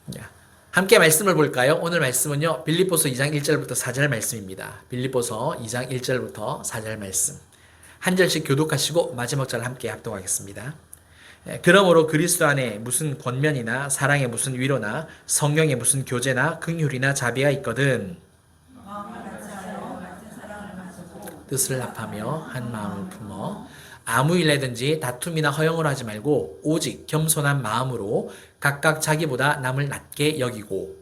자, 함께 말씀을 볼까요? 오늘 말씀은요, 빌립보서 2장 1절부터 4절 말씀입니다. 빌립보서 2장 1절부터 4절 말씀. 한 절씩 교독하시고 마지막 절 함께 합독하겠습니다. 그러므로 그리스도 안에 무슨 권면이나 사랑의 무슨 위로나 성령의 무슨 교제나 긍휼이나 자비가 있거든 뜻을 합하며 한 마음을 품어 아무 일에든지 다툼이나 허영을 하지 말고 오직 겸손한 마음으로 각각 자기보다 남을 낮게 여기고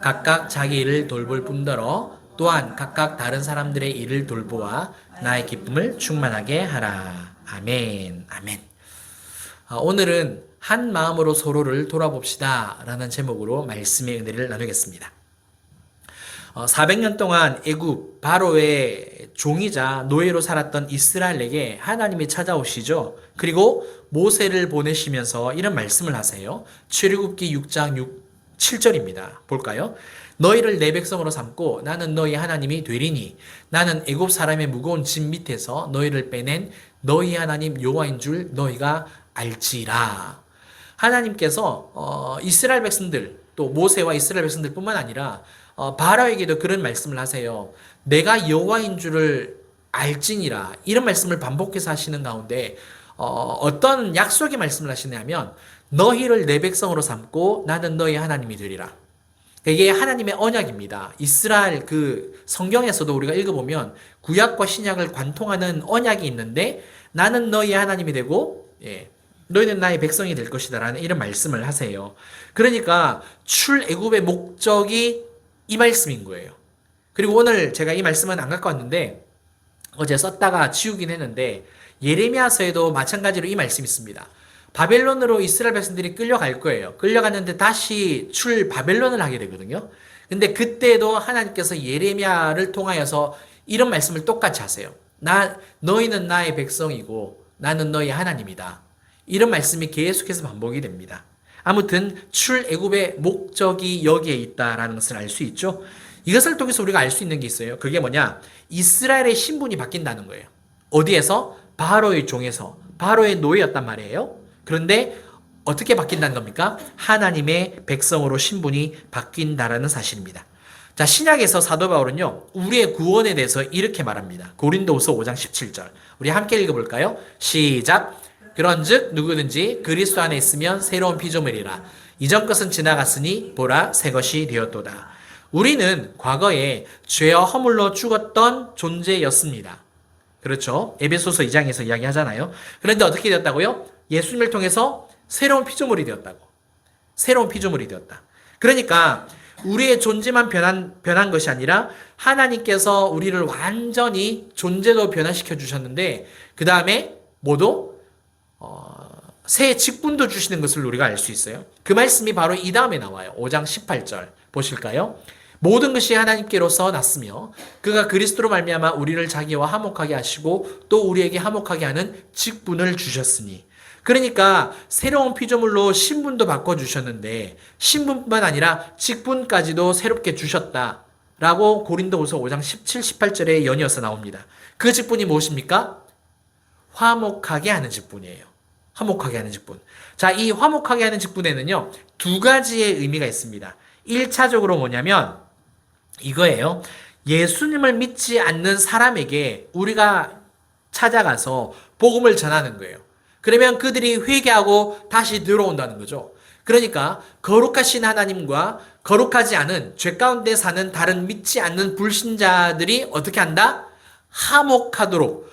각각 자기 일을 돌볼 뿐더러 또한 각각 다른 사람들의 일을 돌보아 나의 기쁨을 충만하게 하라. 아멘. 아멘. 오늘은 한 마음으로 서로를 돌아봅시다 라는 제목으로 말씀의 은혜를 나누겠습니다. 400년 동안 애굽 바로의 종이자 노예로 살았던 이스라엘에게 하나님이 찾아오시죠. 그리고 모세를 보내시면서 이런 말씀을 하세요. 출애굽기 6장 7절입니다. 볼까요? 너희를 내 백성으로 삼고 나는 너희 하나님이 되리니 나는 애굽 사람의 무거운 짐 밑에서 너희를 빼낸 너희 하나님 여호와인 줄 너희가 알지라. 하나님께서 이스라엘 백성들 또 모세와 이스라엘 백성들뿐만 아니라 바라에게도 그런 말씀을 하세요. 내가 여호와인 줄을 알지니라. 이런 말씀을 반복해서 하시는 가운데 어떤 약속의 말씀을 하시냐면 너희를 내 백성으로 삼고 나는 너희 하나님이 되리라. 이게 하나님의 언약입니다. 이스라엘 그 성경에서도 우리가 읽어보면 구약과 신약을 관통하는 언약이 있는데 나는 너희 하나님이 되고 너희는 나의 백성이 될 것이다 라는 이런 말씀을 하세요. 그러니까 출애굽의 목적이 이 말씀인 거예요. 그리고 오늘 제가 이 말씀은 안 갖고 왔는데 어제 썼다가 지우긴 했는데 예레미야서에도 마찬가지로 이 말씀이 있습니다. 바벨론으로 이스라엘 백성들이 끌려갈 거예요. 끌려갔는데 다시 바벨론을 하게 되거든요. 근데 그때도 하나님께서 예레미야를 통하여서 이런 말씀을 똑같이 하세요. 너희는 나의 백성이고 나는 너희 하나님이다. 이런 말씀이 계속해서 반복이 됩니다. 아무튼 출애굽의 목적이 여기에 있다라는 것을 알 수 있죠. 이것을 통해서 우리가 알 수 있는 게 있어요. 그게 뭐냐? 이스라엘의 신분이 바뀐다는 거예요. 어디에서? 바로의 종에서. 바로의 노예였단 말이에요. 그런데 어떻게 바뀐다는 겁니까? 하나님의 백성으로 신분이 바뀐다라는 사실입니다. 자, 신약에서 사도 바울은요, 우리의 구원에 대해서 이렇게 말합니다. 고린도후서 5장 17절. 우리 함께 읽어볼까요? 시작. 그런즉 누구든지 그리스도 안에 있으면 새로운 피조물이라. 이전 것은 지나갔으니 보라 새 것이 되었도다. 우리는 과거에 죄와 허물로 죽었던 존재였습니다. 그렇죠? 에베소서 2장에서 이야기하잖아요. 그런데 어떻게 되었다고요? 예수님을 통해서 새로운 피조물이 되었다고. 새로운 피조물이 되었다. 그러니까 우리의 존재만 변한 것이 아니라 하나님께서 우리를 완전히 존재도 변화시켜 주셨는데 그 다음에 모두 새 직분도 주시는 것을 우리가 알 수 있어요. 그 말씀이 바로 이 다음에 나와요. 5장 18절 보실까요? 모든 것이 하나님께로서 났으며 그가 그리스도로 말미암아 우리를 자기와 화목하게 하시고 또 우리에게 화목하게 하는 직분을 주셨으니. 그러니까 새로운 피조물로 신분도 바꿔주셨는데 신분뿐만 아니라 직분까지도 새롭게 주셨다라고 고린도후서 5장 17, 18절에 연이어서 나옵니다. 그 직분이 무엇입니까? 화목하게 하는 직분이에요. 화목하게 하는 직분. 자, 이 화목하게 하는 직분에는요, 두 가지의 의미가 있습니다. 1차적으로 뭐냐면, 이거예요. 예수님을 믿지 않는 사람에게 우리가 찾아가서 복음을 전하는 거예요. 그러면 그들이 회개하고 다시 들어온다는 거죠. 그러니까, 거룩하신 하나님과 거룩하지 않은 죄 가운데 사는 다른 믿지 않는 불신자들이 어떻게 한다? 화목하도록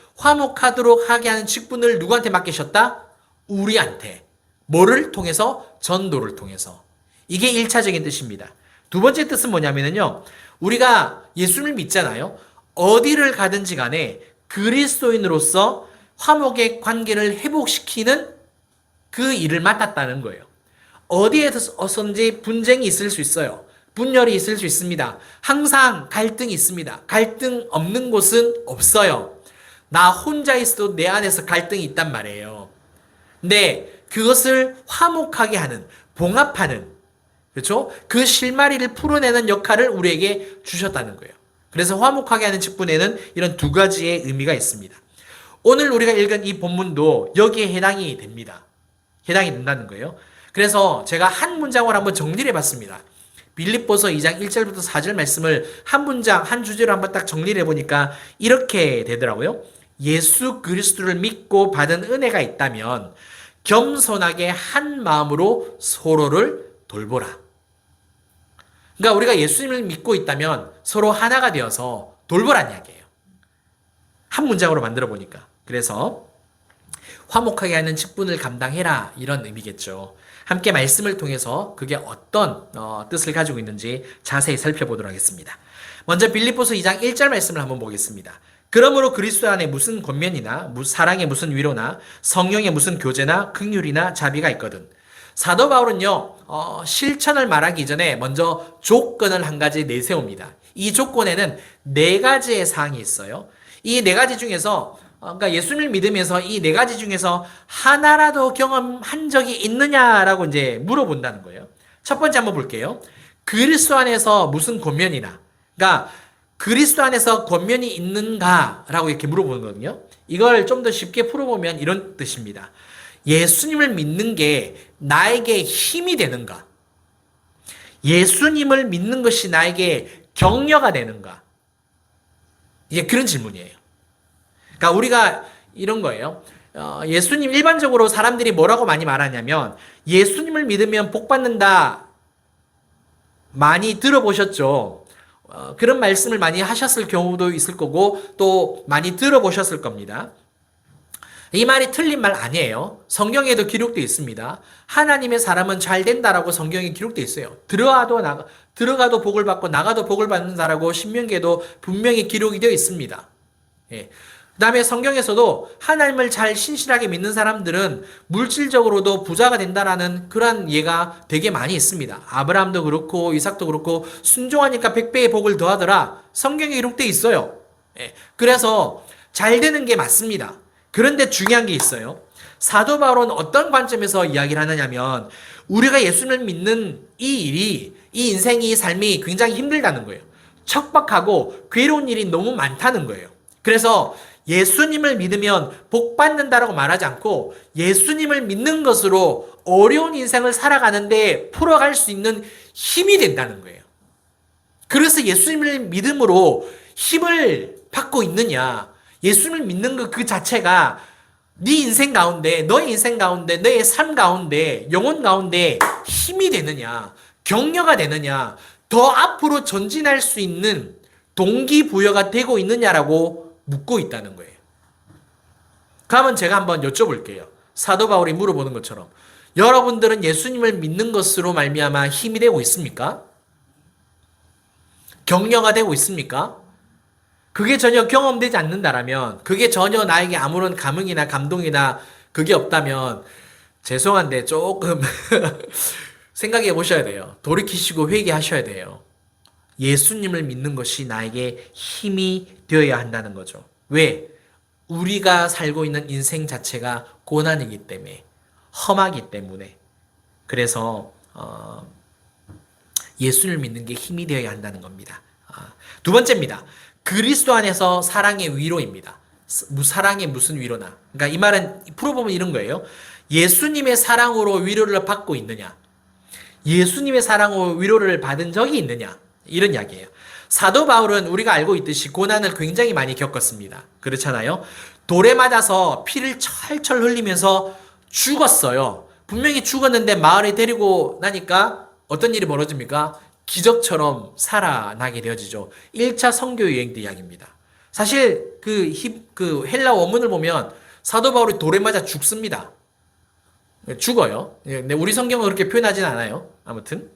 하게 하는 직분을 누구한테 맡기셨다? 우리한테. 뭐를 통해서? 전도를 통해서. 이게 1차적인 뜻입니다. 두 번째 뜻은 뭐냐면요. 우리가 예수님을 믿잖아요. 어디를 가든지 간에 그리스도인으로서 화목의 관계를 회복시키는 그 일을 맡았다는 거예요. 어디에서든지 분쟁이 있을 수 있어요. 분열이 있을 수 있습니다. 항상 갈등이 있습니다. 갈등 없는 곳은 없어요. 나 혼자 있어도 내 안에서 갈등이 있단 말이에요. 근데 그것을 화목하게 하는, 봉합하는, 그렇죠? 그 실마리를 풀어내는 역할을 우리에게 주셨다는 거예요. 그래서 화목하게 하는 직분에는 이런 두 가지의 의미가 있습니다. 오늘 우리가 읽은 이 본문도 여기에 해당이 됩니다. 해당이 된다는 거예요. 그래서 제가 한 문장으로 한번 정리를 해봤습니다. 빌립보서 2장 1절부터 4절 말씀을 한 문장, 한 주제로 한번 딱 정리를 해보니까 이렇게 되더라고요. 예수 그리스도를 믿고 받은 은혜가 있다면 겸손하게 한 마음으로 서로를 돌보라. 그러니까 우리가 예수님을 믿고 있다면 서로 하나가 되어서 돌보란 이야기예요. 한 문장으로 만들어 보니까. 그래서 화목하게 하는 직분을 감당해라, 이런 의미겠죠. 함께 말씀을 통해서 그게 어떤 뜻을 가지고 있는지 자세히 살펴보도록 하겠습니다. 먼저 빌립보서 2장 1절 말씀을 한번 보겠습니다. 그러므로 그리스도 안에 무슨 권면이나 사랑에 무슨 위로나 성령의 무슨 교제나 긍휼이나 자비가 있거든. 사도 바울은요, 실천을 말하기 전에 먼저 조건을 한 가지 내세웁니다. 이 조건에는 네 가지의 사항이 있어요. 이 네 가지 중에서, 그러니까 예수님을 믿으면서 이 네 가지 중에서 하나라도 경험한 적이 있느냐라고 이제 물어본다는 거예요. 첫 번째 한번 볼게요. 그리스도 안에서 무슨 권면이나, 그러니까 그리스도 안에서 권면이 있는가라고 이렇게 물어보는 거거든요. 이걸 좀 더 쉽게 풀어보면 이런 뜻입니다. 예수님을 믿는 게 나에게 힘이 되는가? 예수님을 믿는 것이 나에게 격려가 되는가? 이게 그런 질문이에요. 그러니까 우리가 이런 거예요. 예수님, 일반적으로 사람들이 뭐라고 많이 말하냐면 예수님을 믿으면 복 받는다, 많이 들어보셨죠? 그런 말씀을 많이 하셨을 경우도 있을 거고 또 많이 들어보셨을 겁니다. 이 말이 틀린 말 아니에요. 성경에도 기록되어 있습니다. 하나님의 사람은 잘 된다라고 성경에 기록되어 있어요. 들어가도 복을 받고 나가도 복을 받는다라고 신명기에도 분명히 기록이 되어 있습니다. 예. 그 다음에 성경에서도 하나님을 잘 신실하게 믿는 사람들은 물질적으로도 부자가 된다라는 그런 예가 되게 많이 있습니다. 아브라함도 그렇고 이삭도 그렇고 순종하니까 100배의 복을 더하더라. 성경에 기록되어 있어요. 예. 그래서 잘 되는 게 맞습니다. 그런데 중요한 게 있어요. 사도 바울은 어떤 관점에서 이야기를 하느냐면 우리가 예수님을 믿는 이 일이, 이 인생이, 이 삶이 굉장히 힘들다는 거예요. 척박하고 괴로운 일이 너무 많다는 거예요. 그래서 예수님을 믿으면 복 받는다라고 말하지 않고 예수님을 믿는 것으로 어려운 인생을 살아가는데 풀어갈 수 있는 힘이 된다는 거예요. 그래서 예수님을 믿음으로 힘을 받고 있느냐, 예수님을 믿는 것 그 자체가 네 인생 가운데, 너의 인생 가운데, 너의 삶 가운데, 영혼 가운데 힘이 되느냐, 격려가 되느냐, 더 앞으로 전진할 수 있는 동기부여가 되고 있느냐라고 묻고 있다는 거예요. 그러면 제가 한번 여쭤볼게요. 사도 바울이 물어보는 것처럼 여러분들은 예수님을 믿는 것으로 말미암아 힘이 되고 있습니까? 격려가 되고 있습니까? 그게 전혀 경험되지 않는다라면, 그게 전혀 나에게 아무런 감흥이나 감동이나 그게 없다면 죄송한데 조금 생각해 보셔야 돼요. 돌이키시고 회개하셔야 돼요. 예수님을 믿는 것이 나에게 힘이 되어야 한다는 거죠. 왜? 우리가 살고 있는 인생 자체가 고난이기 때문에, 험하기 때문에. 그래서 예수를 믿는 게 힘이 되어야 한다는 겁니다. 두 번째입니다. 그리스도 안에서 사랑의 위로입니다. 사랑의 무슨 위로나. 그러니까 이 말은 풀어보면 이런 거예요. 예수님의 사랑으로 위로를 받고 있느냐, 예수님의 사랑으로 위로를 받은 적이 있느냐, 이런 이야기예요. 사도 바울은 우리가 알고 있듯이 고난을 굉장히 많이 겪었습니다. 그렇잖아요. 돌에 맞아서 피를 철철 흘리면서 죽었어요. 분명히 죽었는데 마을에 데리고 나니까 어떤 일이 벌어집니까? 기적처럼 살아나게 되어지죠. 1차 선교 여행 때 이야기입니다. 사실 그 헬라 원문을 보면 사도 바울이 돌에 맞아 죽습니다. 죽어요. 근데 우리 성경은 그렇게 표현하진 않아요. 아무튼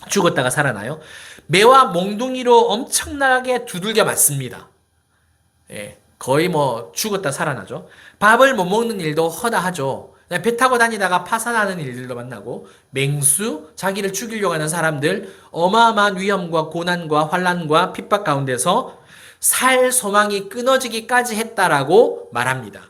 죽었다가 살아나요. 매와 몽둥이로 엄청나게 두들겨 맞습니다. 예, 거의 뭐 죽었다 살아나죠. 밥을 못 먹는 일도 허다하죠. 배 타고 다니다가 파산하는 일들도 만나고, 맹수, 자기를 죽이려고 하는 사람들, 어마어마한 위험과 고난과 환난과 핍박 가운데서 살 소망이 끊어지기까지 했다라고 말합니다.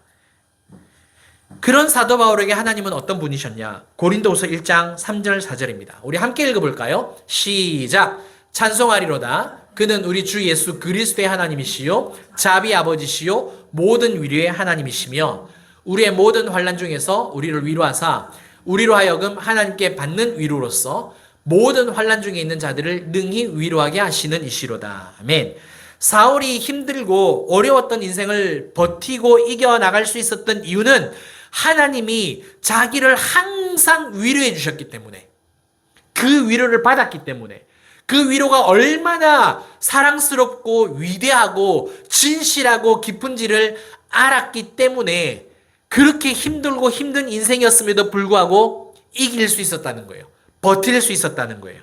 그런 사도 바울에게 하나님은 어떤 분이셨냐? 고린도후서 1장 3절 4절입니다. 우리 함께 읽어볼까요? 시작! 찬송하리로다. 그는 우리 주 예수 그리스도의 하나님이시요 자비 아버지시요 모든 위로의 하나님이시며 우리의 모든 환난 중에서 우리를 위로하사 우리로 하여금 하나님께 받는 위로로서 모든 환난 중에 있는 자들을 능히 위로하게 하시는 이시로다. 아멘. 사울이 힘들고 어려웠던 인생을 버티고 이겨나갈 수 있었던 이유는 하나님이 자기를 항상 위로해 주셨기 때문에, 그 위로를 받았기 때문에, 그 위로가 얼마나 사랑스럽고 위대하고 진실하고 깊은지를 알았기 때문에 그렇게 힘들고 힘든 인생이었음에도 불구하고 이길 수 있었다는 거예요. 버틸 수 있었다는 거예요.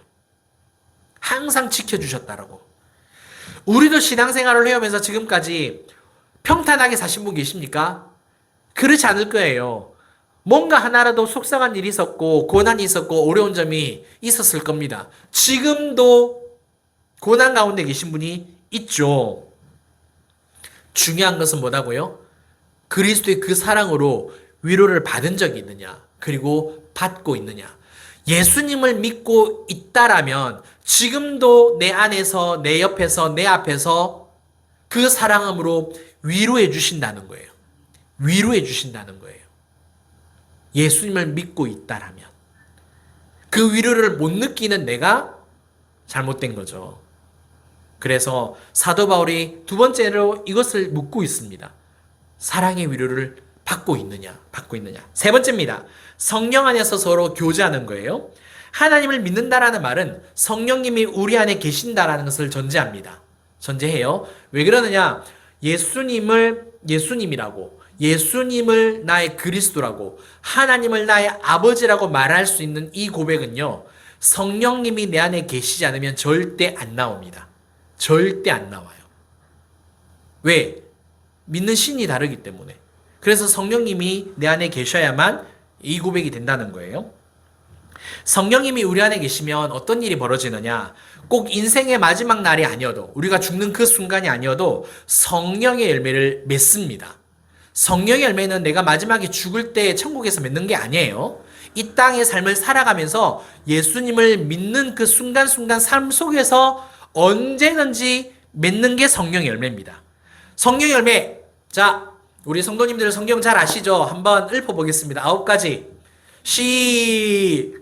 항상 지켜주셨다라고. 우리도 신앙생활을 해오면서 지금까지 평탄하게 사신 분 계십니까? 그렇지 않을 거예요. 뭔가 하나라도 속상한 일이 있었고 고난이 있었고 어려운 점이 있었을 겁니다. 지금도 고난 가운데 계신 분이 있죠. 중요한 것은 뭐라고요? 그리스도의 그 사랑으로 위로를 받은 적이 있느냐, 그리고 받고 있느냐. 예수님을 믿고 있다라면 지금도 내 안에서, 내 옆에서, 내 앞에서 그 사랑함으로 위로해 주신다는 거예요. 위로해 주신다는 거예요. 예수님을 믿고 있다라면. 그 위로를 못 느끼는 내가 잘못된 거죠. 그래서 사도 바울이 두 번째로 이것을 묻고 있습니다. 사랑의 위로를 받고 있느냐, 받고 있느냐. 세 번째입니다. 성령 안에서 서로 교제하는 거예요. 하나님을 믿는다라는 말은 성령님이 우리 안에 계신다라는 것을 전제합니다. 전제해요. 왜 그러느냐? 예수님이라고, 예수님을 나의 그리스도라고, 하나님을 나의 아버지라고 말할 수 있는 이 고백은요, 성령님이 내 안에 계시지 않으면 절대 안 나옵니다. 절대 안 나와요. 왜? 믿는 신이 다르기 때문에. 그래서 성령님이 내 안에 계셔야만 이 고백이 된다는 거예요. 성령님이 우리 안에 계시면 어떤 일이 벌어지느냐? 꼭 인생의 마지막 날이 아니어도, 우리가 죽는 그 순간이 아니어도 성령의 열매를 맺습니다. 성령의 열매는 내가 마지막에 죽을 때 천국에서 맺는 게 아니에요. 이 땅의 삶을 살아가면서 예수님을 믿는 그 순간순간 삶 속에서 언제든지 맺는 게 성령의 열매입니다. 성령의 열매. 자, 우리 성도님들 성경 잘 아시죠? 한번 읊어보겠습니다. 9가지. 시작.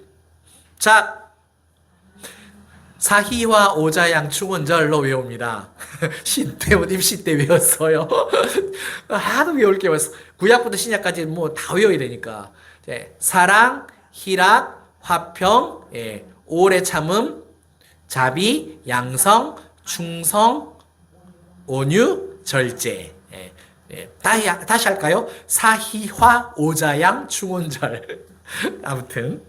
사희와 오자양 충원절로 외웁니다. 신태우님 시때 외웠어요. 하도 외울 게 없어. 구약부터 신약까지 뭐 다 외워야 되니까. 사랑, 희락, 화평, 오래 참음, 자비, 양성, 충성, 온유, 절제. 다시 할까요? 사희화, 오자양, 충원절. 아무튼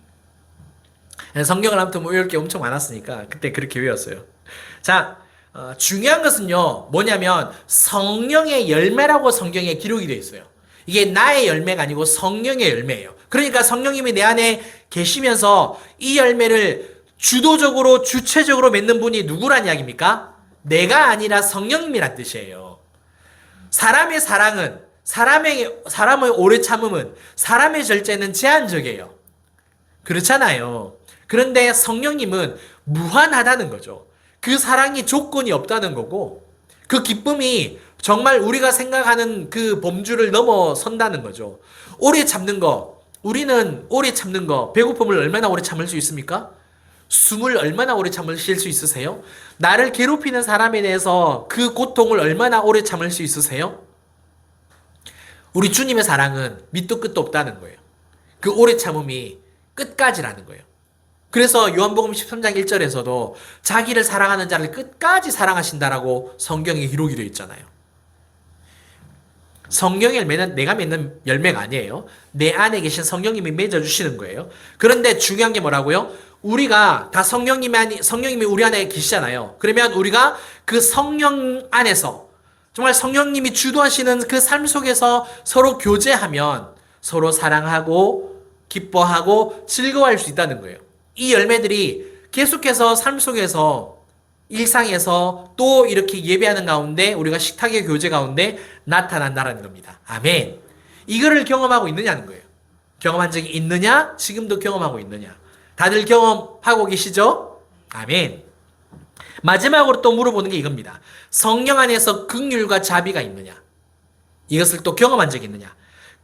성경을 아무튼 외울 게 엄청 많았으니까 그때 그렇게 외웠어요. 자, 중요한 것은요, 뭐냐면 성령의 열매라고 성경에 기록이 되어 있어요. 이게 나의 열매가 아니고 성령의 열매예요. 그러니까 성령님이 내 안에 계시면서 이 열매를 주도적으로 주체적으로 맺는 분이 누구란 이야기입니까? 내가 아니라 성령님이란 뜻이에요. 사람의 사랑은, 사람의 오래 참음은, 사람의 절제는 제한적이에요. 그렇잖아요. 그런데 성령님은 무한하다는 거죠. 그 사랑이 조건이 없다는 거고, 그 기쁨이 정말 우리가 생각하는 그 범주를 넘어선다는 거죠. 오래 참는 거, 우리는 오래 참는 거, 배고픔을 얼마나 오래 참을 수 있습니까? 숨을 얼마나 오래 참으실 수 있으세요? 나를 괴롭히는 사람에 대해서 그 고통을 얼마나 오래 참을 수 있으세요? 우리 주님의 사랑은 밑도 끝도 없다는 거예요. 그 오래 참음이 끝까지라는 거예요. 그래서 요한복음 13장 1절에서도 자기를 사랑하는 자를 끝까지 사랑하신다라고 성경에 기록이 되어 있잖아요. 성령의 열매는 내가 맺는 열매가 아니에요. 내 안에 계신 성령님이 맺어주시는 거예요. 그런데 중요한 게 뭐라고요? 우리가 다 성령님이 우리 안에 계시잖아요. 그러면 우리가 그 성령 안에서 정말 성령님이 주도하시는 그 삶 속에서 서로 교제하면 서로 사랑하고 기뻐하고 즐거워할 수 있다는 거예요. 이 열매들이 계속해서 삶 속에서 일상에서 또 이렇게 예배하는 가운데 우리가 식탁의 교제 가운데 나타난다는 겁니다. 아멘. 이거를 경험하고 있느냐는 거예요. 경험한 적이 있느냐? 지금도 경험하고 있느냐? 다들 경험하고 계시죠? 아멘. 마지막으로 또 물어보는 게 이겁니다. 성령 안에서 긍휼과 자비가 있느냐? 이것을 또 경험한 적이 있느냐?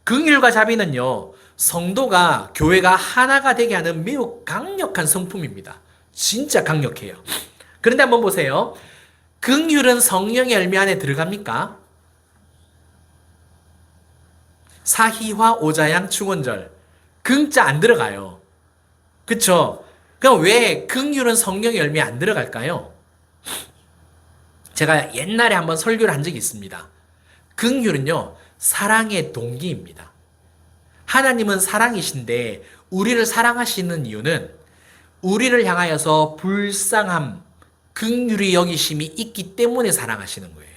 긍휼과 자비는요, 성도가 교회가 하나가 되게 하는 매우 강력한 성품입니다. 진짜 강력해요. 그런데 한번 보세요. 긍휼은 성령의 열매 안에 들어갑니까? 사희화 오자양 충원절 긍자 안 들어가요. 그쵸? 그럼 왜 긍휼은 성령의 열매 안 들어갈까요? 제가 옛날에 한번 설교를 한 적이 있습니다. 긍휼은요, 사랑의 동기입니다. 하나님은 사랑이신데 우리를 사랑하시는 이유는 우리를 향하여서 불쌍함, 긍휼히 여기심이 있기 때문에 사랑하시는 거예요.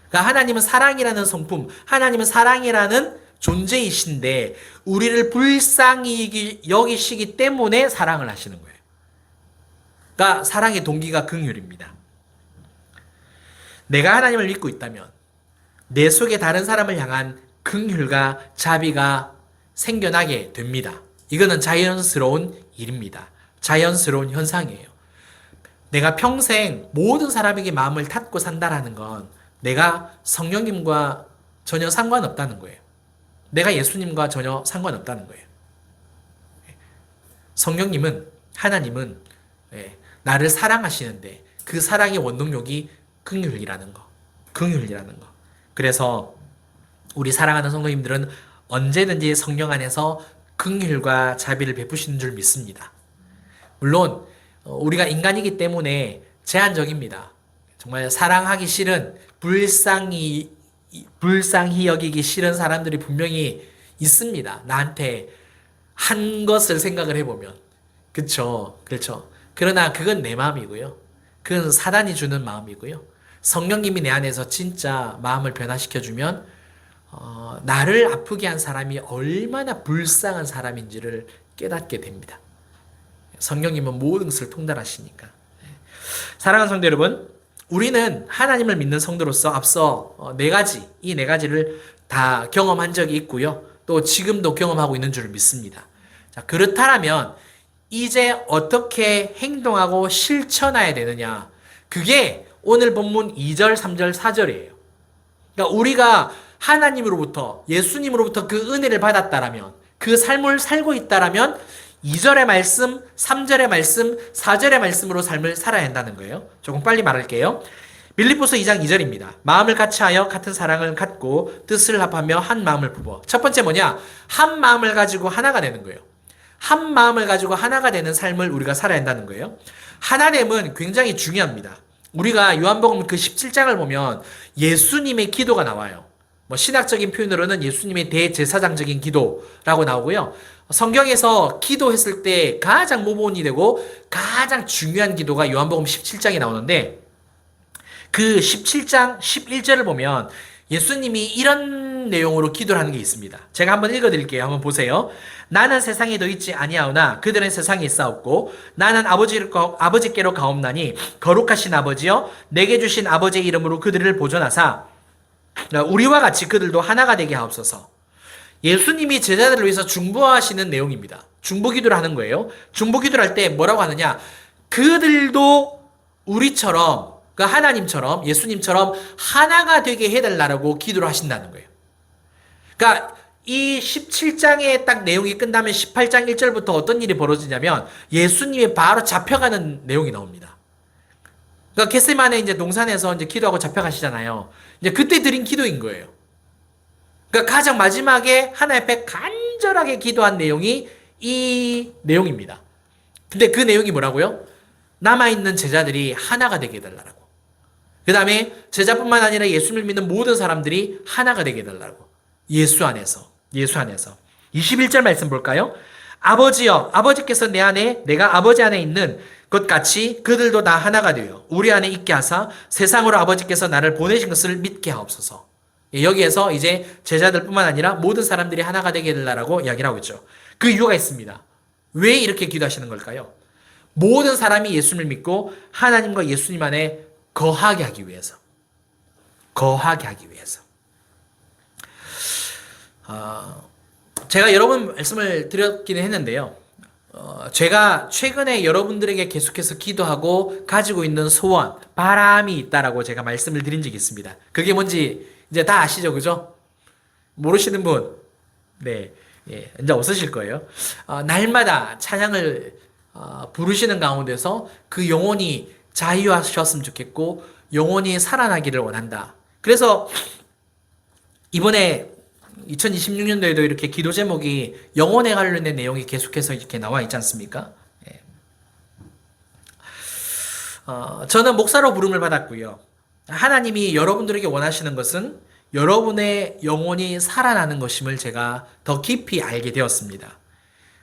그러니까 하나님은 사랑이라는 성품, 하나님은 사랑이라는 존재이신데 우리를 불쌍히 여기시기 때문에 사랑을 하시는 거예요. 그러니까 사랑의 동기가 긍휼입니다. 내가 하나님을 믿고 있다면 내 속에 다른 사람을 향한 긍휼과 자비가 생겨나게 됩니다. 이거는 자연스러운 일입니다. 자연스러운 현상이에요. 내가 평생 모든 사람에게 마음을 닫고 산다라는 건 내가 성령님과 전혀 상관없다는 거예요. 내가 예수님과 전혀 상관없다는 거예요. 성령님은, 하나님은 나를 사랑하시는데 그 사랑의 원동력이 긍휼이라는 거. 긍휼이라는 거. 그래서 우리 사랑하는 성도님들은 언제든지 성령 안에서 긍휼과 자비를 베푸시는 줄 믿습니다. 물론 우리가 인간이기 때문에 제한적입니다. 정말 사랑하기 싫은 불쌍히 여기기 싫은 사람들이 분명히 있습니다. 나한테 한 것을 생각을 해보면. 그쵸? 그렇죠. 그러나 그건 내 마음이고요. 그건 사단이 주는 마음이고요. 성령님이 내 안에서 진짜 마음을 변화시켜주면 나를 아프게 한 사람이 얼마나 불쌍한 사람인지를 깨닫게 됩니다. 성령님은 모든 것을 통달하시니까. 사랑하는 성도 여러분, 우리는 하나님을 믿는 성도로서 앞서 이 네 가지를 다 경험한 적이 있고요. 또 지금도 경험하고 있는 줄 믿습니다. 자, 그렇다면 이제 어떻게 행동하고 실천해야 되느냐? 그게 오늘 본문 2절, 3절, 4절이에요. 그러니까 우리가 하나님으로부터, 예수님으로부터 그 은혜를 받았다라면, 그 삶을 살고 있다라면 2절의 말씀, 3절의 말씀, 4절의 말씀으로 삶을 살아야 한다는 거예요. 조금 빨리 말할게요. 빌립보서 2장 2절입니다. 마음을 같이하여 같은 사랑을 갖고 뜻을 합하며 한 마음을 부어. 첫 번째 뭐냐? 한 마음을 가지고 하나가 되는 거예요. 한 마음을 가지고 하나가 되는 삶을 우리가 살아야 한다는 거예요. 하나됨은 굉장히 중요합니다. 우리가 요한복음 그 17장을 보면 예수님의 기도가 나와요. 뭐 신학적인 표현으로는 예수님의 대제사장적인 기도라고 나오고요. 성경에서 기도했을 때 가장 모본이 되고 가장 중요한 기도가 요한복음 17장에 나오는데 그 17장 11절을 보면 예수님이 이런 내용으로 기도를 하는 게 있습니다. 제가 한번 읽어드릴게요. 한번 보세요. 나는 세상에 더 있지 아니하오나 그들은 세상에 있사옵고 나는 아버지께로 가옵나니 거룩하신 아버지여 내게 주신 아버지의 이름으로 그들을 보존하사 우리와 같이 그들도 하나가 되게 하옵소서. 예수님이 제자들을 위해서 중보하시는 내용입니다. 중보기도를 하는 거예요. 중보기도를 할 때 뭐라고 하느냐? 그들도 우리처럼, 그러니까 하나님처럼, 예수님처럼 하나가 되게 해달라고 기도를 하신다는 거예요. 그러니까 이 17장의 딱 내용이 끝나면 18장 1절부터 어떤 일이 벌어지냐면 예수님이 바로 잡혀가는 내용이 나옵니다. 그러니까 겟세마네 이제 동산에서 이제 기도하고 잡혀가시잖아요. 이제 그때 드린 기도인 거예요. 그러니까 가장 마지막에 하나님 앞에 간절하게 기도한 내용이 이 내용입니다. 근데 그 내용이 뭐라고요? 남아있는 제자들이 하나가 되게 해달라고. 그 다음에 제자뿐만 아니라 예수를 믿는 모든 사람들이 하나가 되게 해달라고. 예수 안에서. 21절 말씀 볼까요? 아버지여, 아버지께서 내 안에, 내가 아버지 안에 있는 것 같이 그들도 다 하나가 되어 우리 안에 있게 하사 세상으로 아버지께서 나를 보내신 것을 믿게 하옵소서. 여기에서 이제 제자들뿐만 아니라 모든 사람들이 하나가 되게 해달라고 이야기를 하고 있죠. 그 이유가 있습니다. 왜 이렇게 기도하시는 걸까요? 모든 사람이 예수님을 믿고 하나님과 예수님 안에 거하게 하기 위해서. 거하게 하기 위해서. 제가 여러 번 말씀을 드렸기는 했는데요. 제가 최근에 여러분들에게 계속해서 기도하고 가지고 있는 소원, 바람이 있다라고 제가 말씀을 드린 적이 있습니다. 그게 뭔지 이제 다 아시죠? 그죠? 모르시는 분. 네. 예, 이제 없으실 거예요. 날마다 찬양을 부르시는 가운데서 그 영혼이 자유하셨으면 좋겠고 영혼이 살아나기를 원한다. 그래서 이번에 2026년도에도 이렇게 기도 제목이 영혼에 관련된 내용이 계속해서 이렇게 나와 있지 않습니까? 예. 저는 목사로 부름을 받았고요. 하나님이 여러분들에게 원하시는 것은 여러분의 영혼이 살아나는 것임을 제가 더 깊이 알게 되었습니다.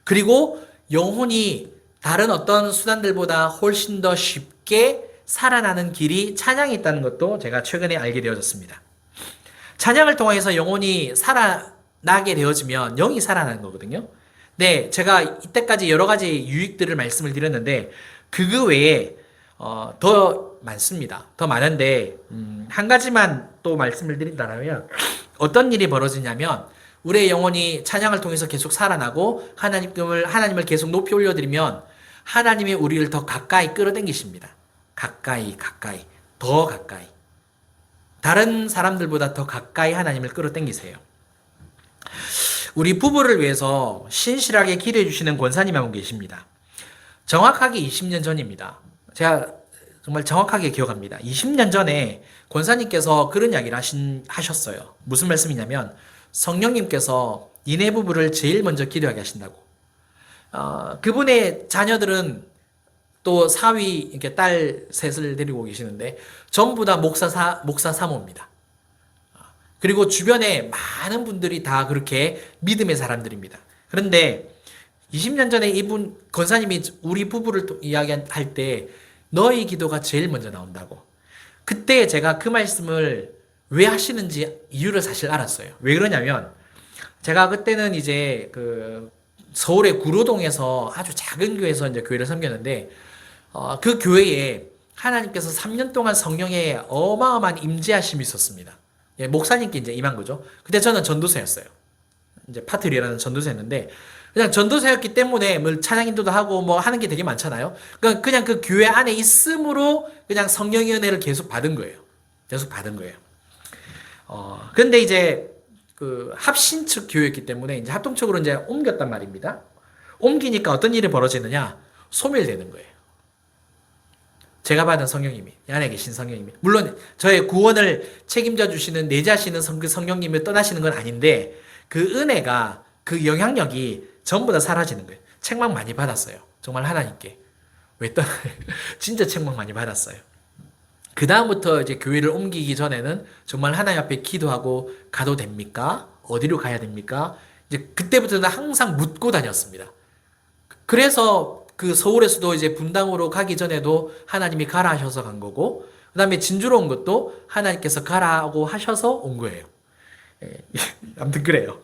그리고 영혼이 다른 어떤 수단들보다 훨씬 더 쉽게 살아나는 길이 찬양이 있다는 것도 제가 최근에 알게 되어졌습니다. 찬양을 통해서 영혼이 살아나게 되어지면 영이 살아나는 거거든요. 네, 제가 이때까지 여러 가지 유익들을 말씀을 드렸는데 그 외에 더 많습니다. 더 많은데 한 가지만 또 말씀을 드린다면 어떤 일이 벌어지냐면 우리의 영혼이 찬양을 통해서 계속 살아나고 하나님을 계속 높이 올려드리면 하나님이 우리를 더 가까이 끌어당기십니다. 가까이, 더 가까이. 다른 사람들보다 더 가까이 하나님을 끌어당기세요. 우리 부부를 위해서 신실하게 기도해 주시는 권사님 한 분 계십니다. 정확하게 20년 전입니다. 제가 정말 정확하게 기억합니다. 20년 전에 권사님께서 그런 이야기를 하셨어요. 무슨 말씀이냐면 성령님께서 니네 부부를 제일 먼저 기도하게 하신다고. 그분의 자녀들은 또 사위 이렇게 딸 셋을 데리고 계시는데 전부 다 목사 사모입니다. 그리고 주변에 많은 분들이 다 그렇게 믿음의 사람들입니다. 그런데 20년 전에 이분 권사님이 우리 부부를 이야기할 때 너의 기도가 제일 먼저 나온다고. 그때 제가 그 말씀을 왜 하시는지 이유를 사실 알았어요. 왜 그러냐면 제가 그때는 이제 그 서울의 구로동에서 아주 작은 교회에서 이제 교회를 섬겼는데 그 교회에 하나님께서 3년 동안 성령의 어마어마한 임재하심이 있었습니다. 예, 목사님께 이제 임한 거죠. 그때 저는 전도사였어요. 이제 파트리라는 전도사였는데 그냥 전도사였기 때문에 뭐 찬양 인도도 하고 뭐 하는 게 되게 많잖아요. 그냥 그 교회 안에 있음으로 그냥 성령의 은혜를 계속 받은 거예요. 계속 받은 거예요. 근데 이제 그 합신 측 교회였기 때문에 이제 합동적으로 이제 옮겼단 말입니다. 옮기니까 어떤 일이 벌어지느냐? 소멸되는 거예요. 제가 받은 성령님이, 안에 계신 성령님이. 물론 저의 구원을 책임져 주시는 내자시는 그 성령님이 떠나시는 건 아닌데 그 은혜가 그 영향력이 전부 다 사라지는 거예요. 책망 많이 받았어요. 정말 하나님께. 왜 떠나요? 진짜 책망 많이 받았어요. 그 다음부터 이제 교회를 옮기기 전에는 정말 하나님 앞에 기도하고 가도 됩니까? 어디로 가야 됩니까? 이제 그때부터는 항상 묻고 다녔습니다. 그래서 그 서울에서도 이제 분당으로 가기 전에도 하나님이 가라 하셔서 간 거고, 그 다음에 진주로 온 것도 하나님께서 가라고 하셔서 온 거예요. 아무튼 그래요.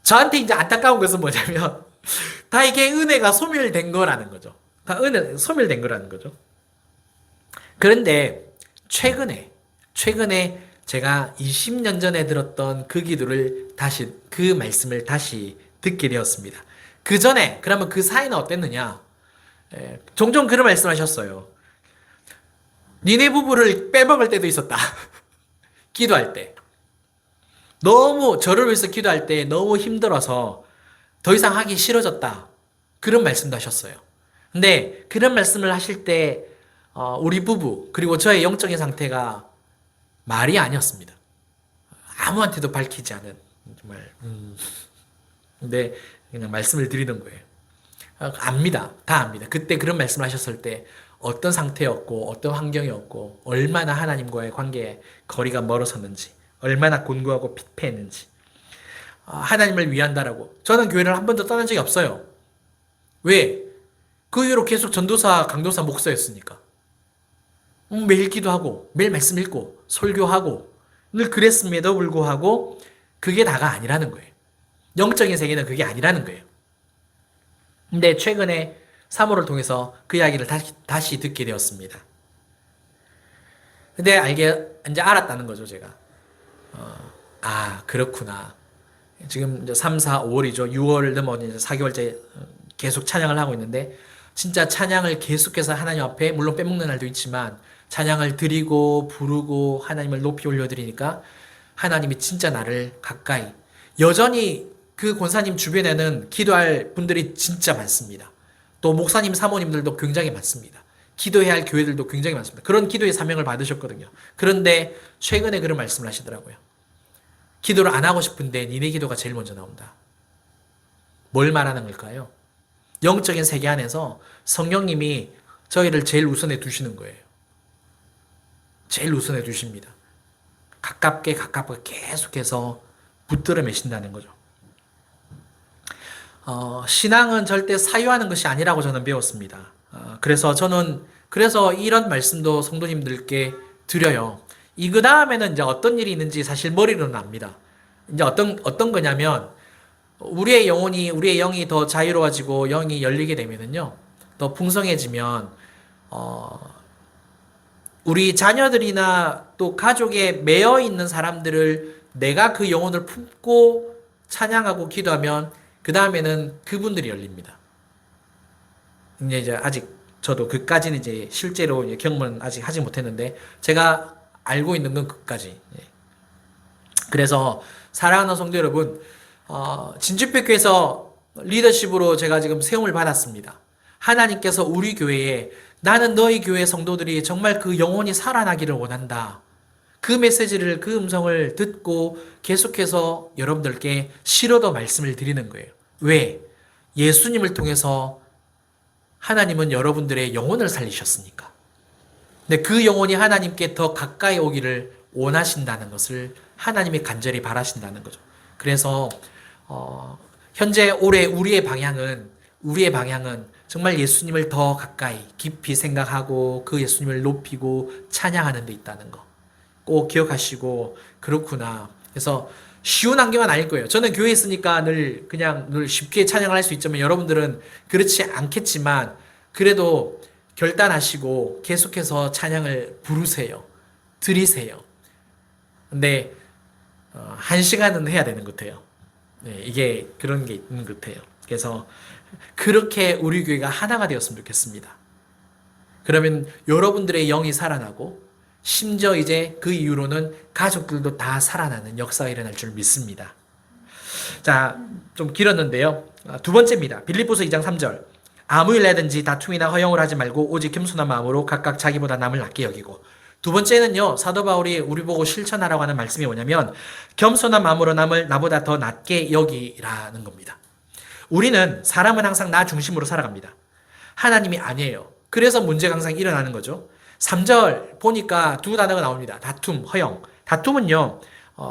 저한테 이제 안타까운 것은 뭐냐면, 다 이게 은혜가 소멸된 거라는 거죠. 다 은혜 소멸된 거라는 거죠. 그런데 최근에 제가 20년 전에 들었던 그 기도를 그 말씀을 다시 듣게 되었습니다. 그 전에, 그러면 그 사이는 어땠느냐? 종종 그런 말씀 하셨어요. 니네 부부를 빼먹을 때도 있었다. 기도할 때. 너무, 저를 위해서 기도할 때 너무 힘들어서 더 이상 하기 싫어졌다. 그런 말씀도 하셨어요. 근데 그런 말씀을 하실 때, 우리 부부, 그리고 저의 영적인 상태가 말이 아니었습니다. 아무한테도 밝히지 않은, 정말, 근데 그냥 말씀을 드리는 거예요. 압니다. 다 압니다. 그때 그런 말씀을 하셨을 때 어떤 상태였고 어떤 환경이었고 얼마나 하나님과의 관계에 거리가 멀어졌는지 얼마나 곤고하고 피폐했는지 하나님을 위한다라고. 저는 교회를 한 번도 떠난 적이 없어요. 왜? 그 이후로 계속 전도사, 강도사, 목사였으니까. 매일 기도하고 매일 말씀 읽고 설교하고 늘 그랬음에도 불구하고 그게 다가 아니라는 거예요. 영적인 세계는 그게 아니라는 거예요. 근데 최근에 사모를 통해서 그 이야기를 다시 듣게 되었습니다. 근데 이제 알았다는 거죠, 제가. 그렇구나. 지금 이제 3, 4, 5월이죠. 6월 넘어 이제 4개월째 계속 찬양을 하고 있는데, 진짜 찬양을 계속해서 하나님 앞에, 물론 빼먹는 날도 있지만, 찬양을 드리고, 부르고, 하나님을 높이 올려드리니까, 하나님이 진짜 나를 가까이, 여전히 그 권사님 주변에는 기도할 분들이 진짜 많습니다. 또 목사님, 사모님들도 굉장히 많습니다. 기도해야 할 교회들도 굉장히 많습니다. 그런 기도의 사명을 받으셨거든요. 그런데 최근에 그런 말씀을 하시더라고요. 기도를 안 하고 싶은데 니네 기도가 제일 먼저 나온다. 뭘 말하는 걸까요? 영적인 세계 안에서 성령님이 저희를 제일 우선에 두시는 거예요. 제일 우선에 두십니다. 가깝게 계속해서 붙들어 매신다는 거죠. 신앙은 절대 사유하는 것이 아니라고 저는 배웠습니다. 그래서 이런 말씀도 성도님들께 드려요. 그 다음에는 이제 어떤 일이 있는지 사실 머리로는 압니다. 이제 어떤 거냐면, 우리의 영이 더 자유로워지고 영이 열리게 되면은요, 더 풍성해지면, 우리 자녀들이나 또 가족에 매여 있는 사람들을 내가 그 영혼을 품고 찬양하고 기도하면 그 다음에는 그분들이 열립니다. 이제 아직 저도 그까지는 이제 실제로 경험은 아직 하지 못했는데 제가 알고 있는 건 그까지. 그래서 사랑하는 성도 여러분, 진주백교에서 리더십으로 제가 지금 세움을 받았습니다. 하나님께서 우리 교회에 나는 너희 교회 성도들이 정말 그 영혼이 살아나기를 원한다. 그 메시지를, 그 음성을 듣고 계속해서 여러분들께 실어도 말씀을 드리는 거예요. 왜? 예수님을 통해서 하나님은 여러분들의 영혼을 살리셨으니까. 근데 그 영혼이 하나님께 더 가까이 오기를 원하신다는 것을 하나님이 간절히 바라신다는 거죠. 그래서 현재 올해 우리의 방향은 정말 예수님을 더 가까이 깊이 생각하고 그 예수님을 높이고 찬양하는 데 있다는 거. 꼭 기억하시고, 그렇구나. 그래서 쉬운 한계만 아닐 거예요. 저는 교회에 있으니까 늘 쉽게 찬양을 할 수 있지만 여러분들은 그렇지 않겠지만 그래도 결단하시고 계속해서 찬양을 부르세요. 드리세요. 근데 1시간은 해야 되는 것 같아요. 네, 이게 그런 게 있는 것 같아요. 그래서 그렇게 우리 교회가 하나가 되었으면 좋겠습니다. 그러면 여러분들의 영이 살아나고 심지어 이제 그 이후로는 가족들도 다 살아나는 역사가 일어날 줄 믿습니다. 자, 좀 길었는데요. 두 번째입니다. 빌립보서 2장 3절. 아무 일이라든지 다툼이나 허영을 하지 말고 오직 겸손한 마음으로 각각 자기보다 남을 낮게 여기고. 두 번째는요, 사도 바울이 우리 보고 실천하라고 하는 말씀이 뭐냐면 겸손한 마음으로 남을 나보다 더 낮게 여기라는 겁니다. 우리는 사람은 항상 나 중심으로 살아갑니다. 하나님이 아니에요. 그래서 문제가 항상 일어나는 거죠. 3절 보니까 두 단어가 나옵니다. 다툼, 허영. 다툼은요,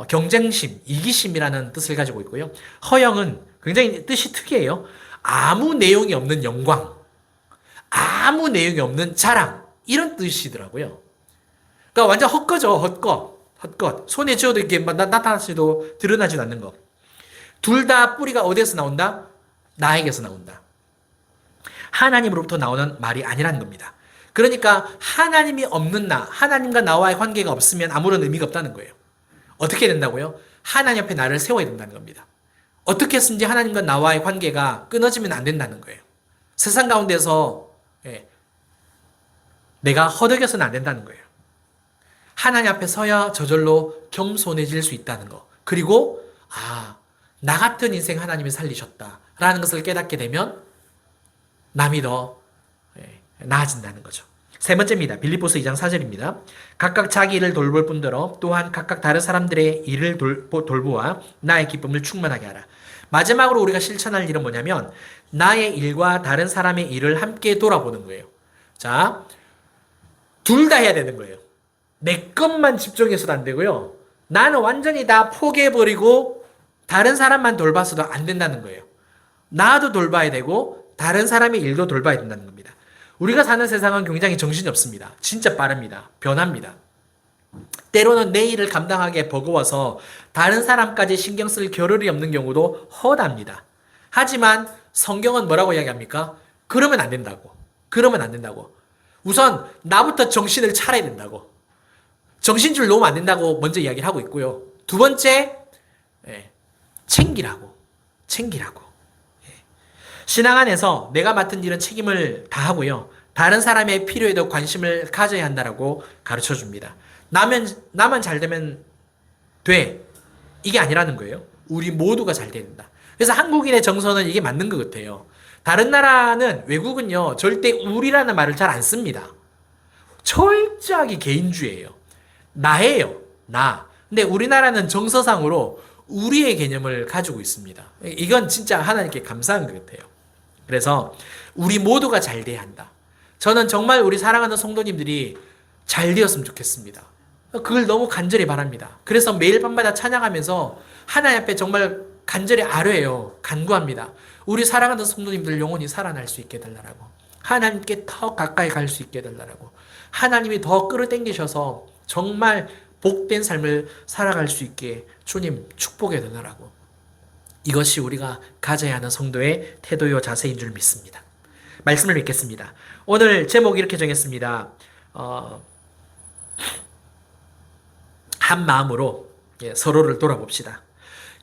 경쟁심, 이기심이라는 뜻을 가지고 있고요. 허영은 굉장히 뜻이 특이해요. 아무 내용이 없는 영광, 아무 내용이 없는 자랑, 이런 뜻이더라고요. 그러니까 완전 헛거죠, 헛것. 손에 쥐어도 이렇게 나타나지도 드러나지도 않는 거. 둘 다 뿌리가 어디에서 나온다? 나에게서 나온다. 하나님으로부터 나오는 말이 아니라는 겁니다. 그러니까 하나님이 없는 하나님과 나와의 관계가 없으면 아무런 의미가 없다는 거예요. 어떻게 된다고요? 하나님 앞에 나를 세워야 된다는 겁니다. 어떻게 해서든지 하나님과 나와의 관계가 끊어지면 안 된다는 거예요. 세상 가운데서 내가 허덕여서는 안 된다는 거예요. 하나님 앞에 서야 저절로 겸손해질 수 있다는 거. 그리고 나 같은 인생 하나님이 살리셨다라는 것을 깨닫게 되면 남이 더 나아진다는 거죠. 세 번째입니다. 빌립보서 2장 4절입니다. 각각 자기 일을 돌볼 뿐더러 또한 각각 다른 사람들의 일을 돌보아 나의 기쁨을 충만하게 하라. 마지막으로 우리가 실천할 일은 뭐냐면 나의 일과 다른 사람의 일을 함께 돌아보는 거예요. 자, 둘 다 해야 되는 거예요. 내 것만 집중해서도 안 되고요. 나는 완전히 다 포기해버리고 다른 사람만 돌봐서도 안 된다는 거예요. 나도 돌봐야 되고 다른 사람의 일도 돌봐야 된다는 겁니다. 우리가 사는 세상은 굉장히 정신이 없습니다. 진짜 빠릅니다. 변합니다. 때로는 내 일을 감당하기에 버거워서 다른 사람까지 신경 쓸 겨를이 없는 경우도 허다합니다. 하지만 성경은 뭐라고 이야기합니까? 그러면 안 된다고. 우선 나부터 정신을 차려야 된다고. 정신줄 놓으면 안 된다고 먼저 이야기를 하고 있고요. 두 번째, 챙기라고. 신앙 안에서 내가 맡은 일은 책임을 다하고요. 다른 사람의 필요에도 관심을 가져야 한다라고 가르쳐 줍니다. 나만 잘 되면 돼. 이게 아니라는 거예요. 우리 모두가 잘 된다. 그래서 한국인의 정서는 이게 맞는 것 같아요. 다른 나라는 외국은요 절대 우리라는 말을 잘 안 씁니다. 철저하게 개인주의예요. 나예요. 나. 근데 우리나라는 정서상으로 우리의 개념을 가지고 있습니다. 이건 진짜 하나님께 감사한 것 같아요. 그래서 우리 모두가 잘 돼야 한다. 저는 정말 우리 사랑하는 성도님들이 잘 되었으면 좋겠습니다. 그걸 너무 간절히 바랍니다. 그래서 매일 밤마다 찬양하면서 하나님 앞에 정말 간절히 아뢰요. 간구합니다. 우리 사랑하는 성도님들 영혼이 살아날 수 있게 해달라고. 하나님께 더 가까이 갈 수 있게 해달라고. 하나님이 더 끌어당기셔서 정말 복된 삶을 살아갈 수 있게 주님 축복해 달라고. 이것이 우리가 가져야 하는 성도의 태도요 자세인 줄 믿습니다. 말씀을 읽겠습니다. 오늘 제목 이렇게 정했습니다. 한 마음으로 서로를 돌아봅시다.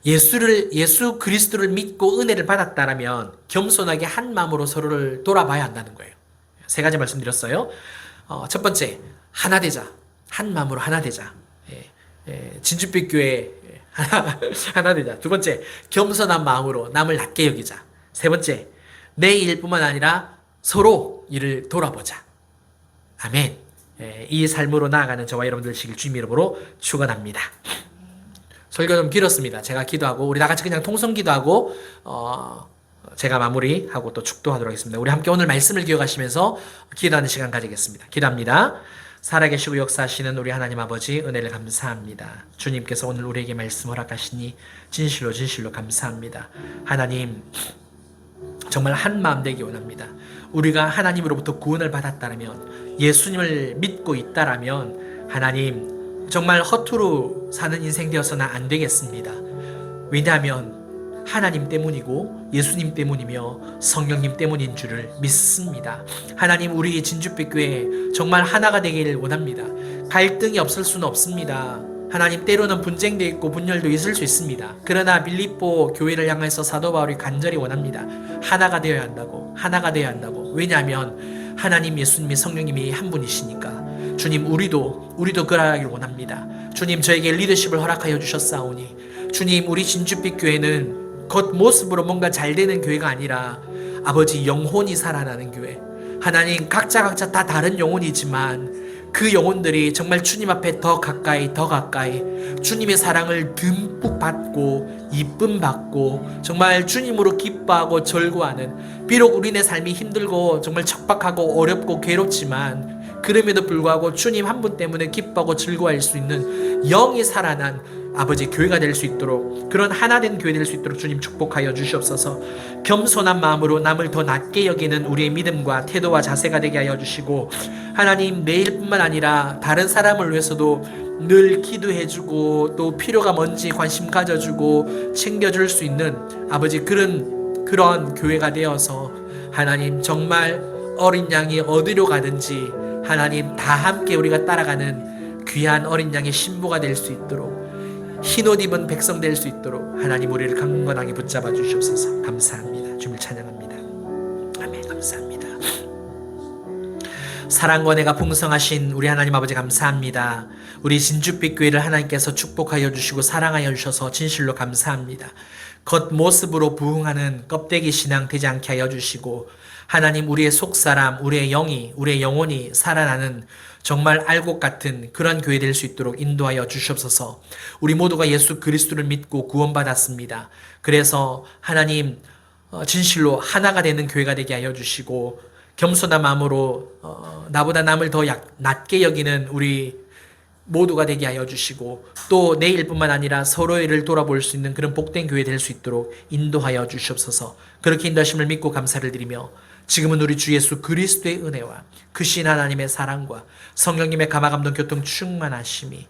예수 그리스도를 믿고 은혜를 받았다라면 겸손하게 한 마음으로 서로를 돌아봐야 한다는 거예요. 세 가지 말씀드렸어요. 첫 번째, 하나 되자. 한 마음으로 하나 되자. 진주빛 교회 하나 되자. 두 번째, 겸손한 마음으로 남을 낮게 여기자. 세 번째, 내 일뿐만 아니라 서로 일을 돌아보자. 아멘. 이 삶으로 나아가는 저와 여러분들 되시길 주님 이름으로 축원합니다. 설교 좀 길었습니다. 제가 기도하고 우리 다 같이 그냥 통성 기도하고 제가 마무리하고 또 축도하도록 하겠습니다. 우리 함께 오늘 말씀을 기억하시면서 기도하는 시간 가지겠습니다. 기도합니다. 살아계시고 역사하시는 우리 하나님 아버지 은혜를 감사합니다. 주님께서 오늘 우리에게 말씀 허락하시니 진실로 감사합니다. 하나님 정말 한 마음 되기 원합니다. 우리가 하나님으로부터 구원을 받았다면 예수님을 믿고 있다라면 하나님 정말 허투루 사는 인생 되어서는 안 되겠습니다. 왜냐하면 하나님 때문이고 예수님 때문이며 성령님 때문인 줄을 믿습니다. 하나님 우리 진주빛 교회 정말 하나가 되기를 원합니다. 갈등이 없을 수는 없습니다. 하나님 때로는 분쟁도 있고 분열도 있을 수 있습니다. 그러나 빌립보 교회를 향해서 사도 바울이 간절히 원합니다. 하나가 되어야 한다고. 왜냐하면 하나님 예수님이 성령님이 한 분이시니까. 주님 우리도 그러하길 원합니다. 주님 저에게 리더십을 허락하여 주셨사오니 주님 우리 진주빛 교회는 겉모습으로 뭔가 잘 되는 교회가 아니라 아버지 영혼이 살아나는 교회. 하나님 각자 다 다른 영혼이지만 그 영혼들이 정말 주님 앞에 더 가까이 주님의 사랑을 듬뿍 받고 이쁨 받고 정말 주님으로 기뻐하고 절구하는, 비록 우리네 삶이 힘들고 정말 척박하고 어렵고 괴롭지만 그럼에도 불구하고 주님 한 분 때문에 기뻐하고 즐거워할 수 있는 영이 살아난 아버지 교회가 될 수 있도록, 그런 하나된 교회 될 수 있도록 주님 축복하여 주시옵소서. 겸손한 마음으로 남을 더 낮게 여기는 우리의 믿음과 태도와 자세가 되게 하여 주시고, 하나님 내일뿐만 아니라 다른 사람을 위해서도 늘 기도해주고 또 필요가 뭔지 관심 가져주고 챙겨줄 수 있는 아버지 그런 교회가 되어서 하나님 정말 어린 양이 어디로 가든지 하나님 다 함께 우리가 따라가는 귀한 어린 양의 신부가 될 수 있도록, 흰옷 입은 백성 될 수 있도록 하나님 우리를 강건하게 붙잡아 주시옵소서. 감사합니다. 주님을 찬양합니다. 아멘. 감사합니다. 사랑과 은혜가 풍성하신 우리 하나님 아버지 감사합니다. 우리 진주빛 교회를 하나님께서 축복하여 주시고 사랑하여 주셔서 진실로 감사합니다. 겉모습으로 부흥하는 껍데기 신앙 되지 않게 하여 주시고, 하나님 우리의 속사람, 우리의 영혼이 살아나는 정말 알곡 같은 그런 교회 될 수 있도록 인도하여 주시옵소서. 우리 모두가 예수 그리스도를 믿고 구원받았습니다. 그래서 하나님 진실로 하나가 되는 교회가 되게 하여 주시고, 겸손한 마음으로 나보다 남을 더 낮게 여기는 우리 모두가 되게 하여 주시고, 또 내일뿐만 아니라 서로의 일을 돌아볼 수 있는 그런 복된 교회 될 수 있도록 인도하여 주시옵소서. 그렇게 인도하심을 믿고 감사를 드리며, 지금은 우리 주 예수 그리스도의 은혜와 크신 하나님의 사랑과 성령님의 감화감동 교통 충만하심이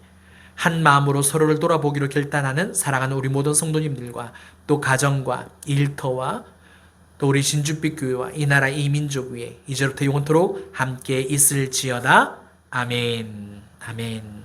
한 마음으로 서로를 돌아보기로 결단하는 사랑하는 우리 모든 성도님들과 또 가정과 일터와 또 우리 진주빛 교회와 이 나라 이 민족 위에 이제부터 영원토록 함께 있을지어다. 아멘. 아멘.